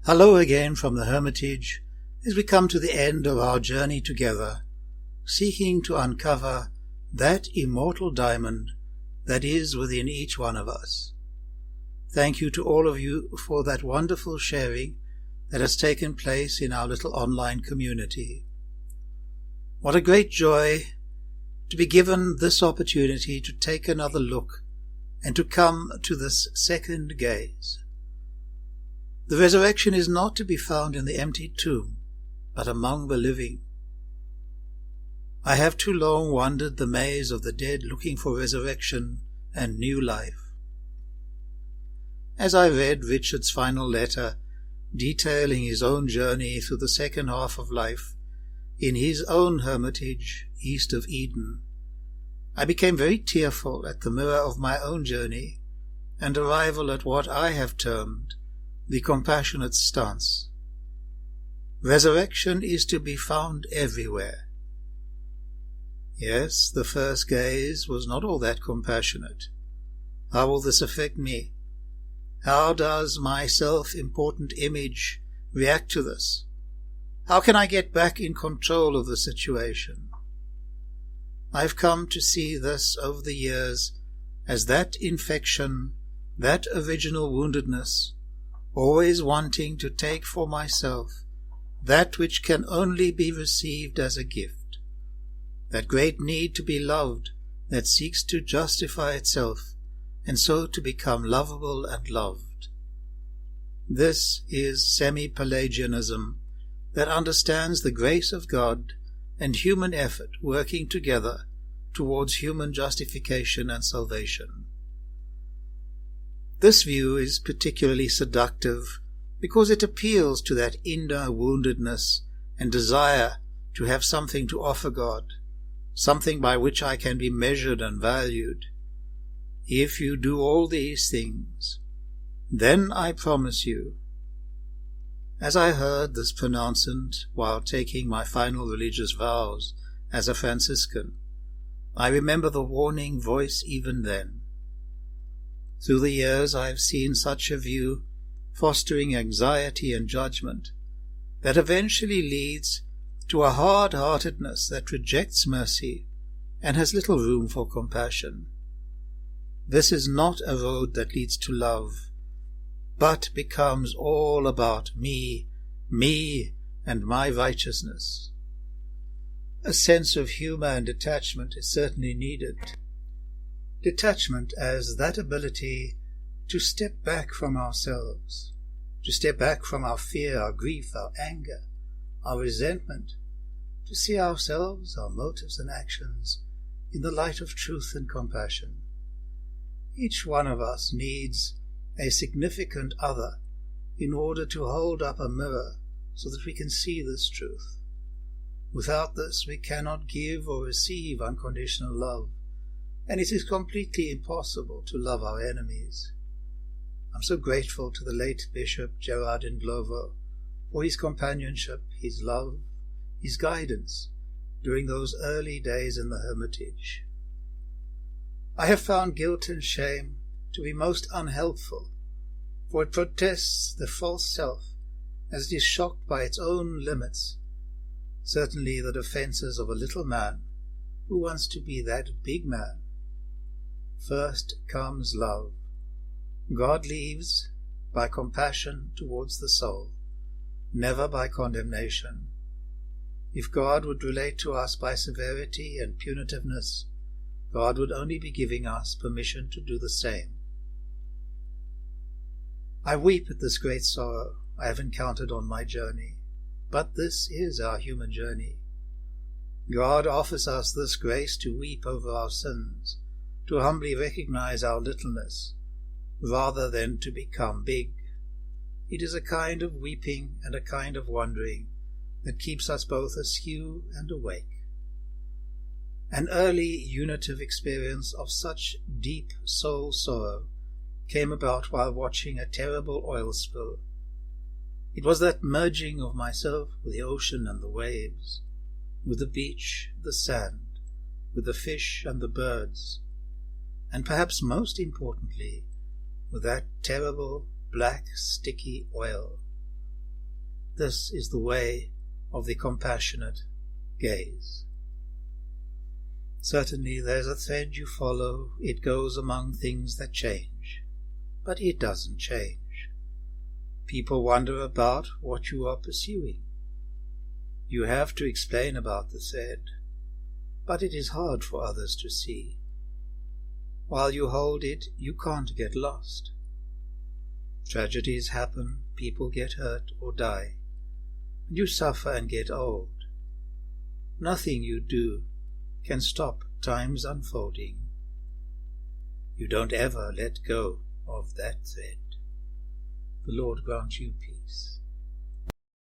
Hello again from the Hermitage as we come to the end of our journey together, seeking to uncover that immortal diamond that is within each one of us. Thank you to all of you for that wonderful sharing that has taken place in our little online community. What a great joy to be given this opportunity to take another look and to come to this second gaze. The resurrection is not to be found in the empty tomb, but among the living. I have too long wandered the maze of the dead looking for resurrection and new life. As I read Richard's final letter, detailing his own journey through the second half of life in his own hermitage east of Eden, I became very tearful at the mirror of my own journey and arrival at what I have termed the compassionate stance. Resurrection is to be found everywhere. Yes, the first gaze was not all that compassionate. How will this affect me? How does my self-important image react to this? How can I get back in control of the situation? I've come to see this over the years as that infection, that original woundedness, always wanting to take for myself that which can only be received as a gift, that great need to be loved that seeks to justify itself and so to become lovable and loved. This is semi-Pelagianism that understands the grace of God and human effort working together towards human justification and salvation. This view is particularly seductive because it appeals to that inner woundedness and desire to have something to offer God, something by which I can be measured and valued. If you do all these things, then I promise you. As I heard this pronouncement while taking my final religious vows as a Franciscan, I remember the warning voice even then. Through the years I have seen such a view fostering anxiety and judgment that eventually leads to a hard-heartedness that rejects mercy and has little room for compassion. This is not a road that leads to love, but becomes all about me, and my righteousness. A sense of humour and detachment is certainly needed. Detachment as that ability to step back from ourselves, to step back from our fear, our grief, our anger, our resentment, to see ourselves, our motives and actions in the light of truth and compassion. Each one of us needs a significant other in order to hold up a mirror so that we can see this truth. Without this, we cannot give or receive unconditional love, and it is completely impossible to love our enemies. I'm so grateful to the late Bishop Gerard Glover for his companionship, his love, his guidance during those early days in the Hermitage. I have found guilt and shame to be most unhelpful, for it protests the false self as it is shocked by its own limits, certainly the defences of a little man who wants to be that big man. First comes love. God leads by compassion towards the soul, never by condemnation. If God would relate to us by severity and punitiveness, God would only be giving us permission to do the same. I weep at this great sorrow I have encountered on my journey, but this is our human journey. God offers us this grace to weep over our sins, to humbly recognize our littleness, rather than to become big. It is a kind of weeping and a kind of wondering that keeps us both askew and awake. An early unitive experience of such deep soul sorrow came about while watching a terrible oil spill. It was that merging of myself with the ocean and the waves, with the beach, the sand, with the fish and the birds, and perhaps most importantly, with that terrible black sticky oil, this is the way of the compassionate gaze. Certainly there's a thread you follow, it goes among things that change, but it doesn't change. People wonder about what you are pursuing. You have to explain about the thread, but it is hard for others to see. While you hold it, you can't get lost. Tragedies happen, people get hurt or die, and you suffer and get old. Nothing you do can stop time's unfolding. You don't ever let go of that thread. The Lord grant you peace.